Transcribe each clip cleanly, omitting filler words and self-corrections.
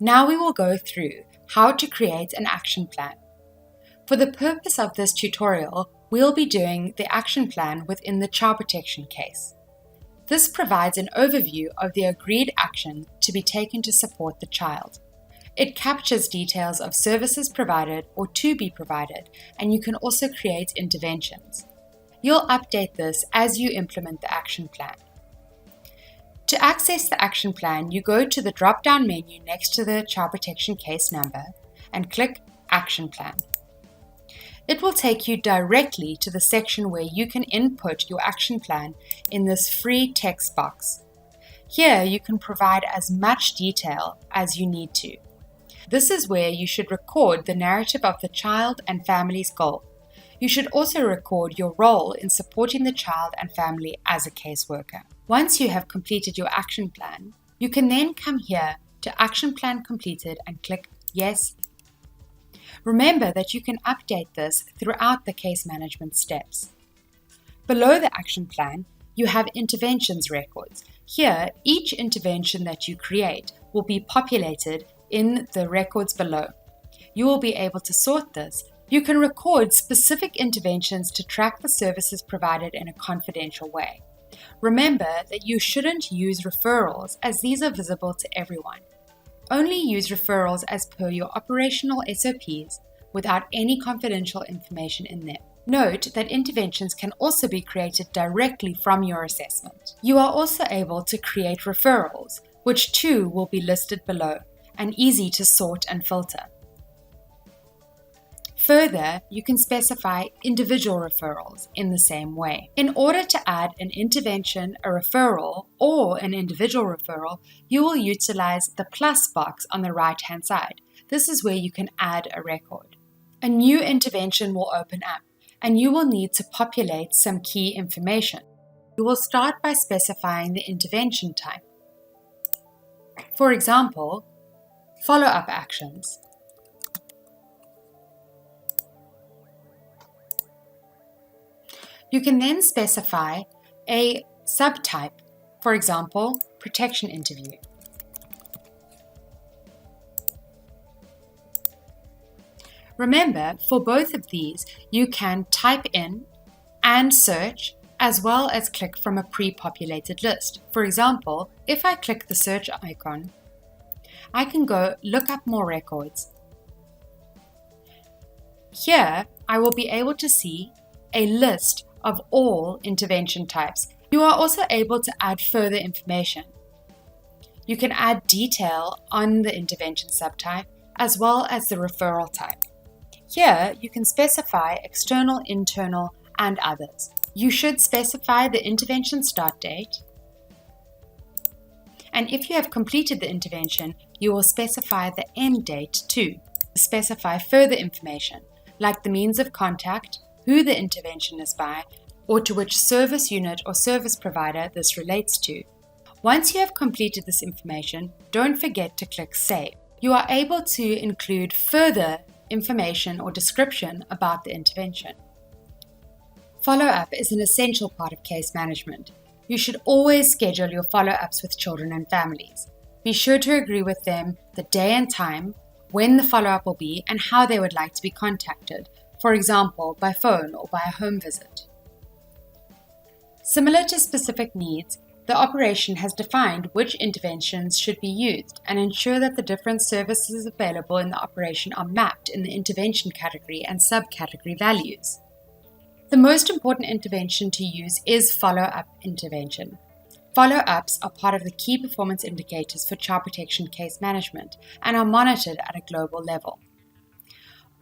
Now we will go through how to create an action plan. For the purpose of this tutorial, we'll be doing the action plan within the child protection case. This provides an overview of the agreed action to be taken to support the child. It captures details of services provided or to be provided, and you can also create interventions. You'll update this as you implement the action plan. To access the action plan, you go to the drop-down menu next to the child protection case number and click Action Plan. It will take you directly to the section where you can input your action plan in this free text box. Here you can provide as much detail as you need to. This is where you should record the narrative of the child and family's goal. You should also record your role in supporting the child and family as a caseworker. Once you have completed your action plan, you can then come here to Action Plan Completed and click Yes. Remember that you can update this throughout the case management steps. Below the action plan, you have interventions records. Here, each intervention that you create will be populated in the records below. You will be able to sort this. You can record specific interventions to track the services provided in a confidential way. Remember that you shouldn't use referrals as these are visible to everyone. Only use referrals as per your operational SOPs without any confidential information in them. Note that interventions can also be created directly from your assessment. You are also able to create referrals, which too will be listed below and easy to sort and filter. Further, you can specify individual referrals in the same way. In order to add an intervention, a referral, or an individual referral, you will utilize the plus box on the right-hand side. This is where you can add a record. A new intervention will open up, and you will need to populate some key information. You will start by specifying the intervention type. For example, follow-up actions. You can then specify a subtype, for example, protection interview. Remember, for both of these, you can type in and search as well as click from a pre-populated list. For example, if I click the search icon, I can go look up more records. Here, I will be able to see a list of all intervention types. You are also able to add further information. You can add detail on the intervention subtype as well as the referral type. Here, you can specify external, internal, and others. You should specify the intervention start date. And if you have completed the intervention, you will specify the end date too. Specify further information, like the means of contact, who the intervention is by, or to which service unit or service provider this relates to. Once you have completed this information, don't forget to click Save. You are able to include further information or description about the intervention. Follow-up is an essential part of case management. You should always schedule your follow-ups with children and families. Be sure to agree with them the day and time, when the follow-up will be, and how they would like to be contacted. For example, by phone or by a home visit. Similar to specific needs, the operation has defined which interventions should be used and ensure that the different services available in the operation are mapped in the intervention category and subcategory values. The most important intervention to use is follow-up intervention. Follow-ups are part of the key performance indicators for child protection case management and are monitored at a global level.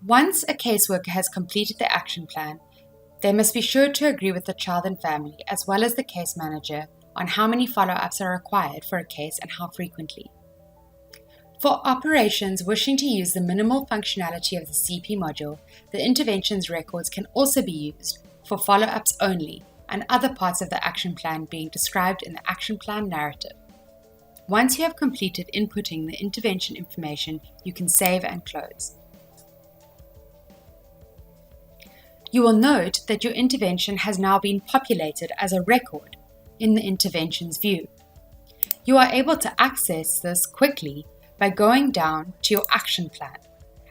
Once a caseworker has completed the action plan, they must be sure to agree with the child and family as well as the case manager on how many follow-ups are required for a case and how frequently. For operations wishing to use the minimal functionality of the CP module, the interventions records can also be used for follow-ups only and other parts of the action plan being described in the action plan narrative. Once you have completed inputting the intervention information, you can save and close. You will note that your intervention has now been populated as a record in the interventions view. You are able to access this quickly by going down to your action plan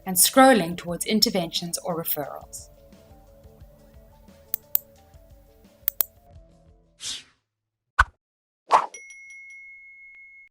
and scrolling towards interventions or referrals.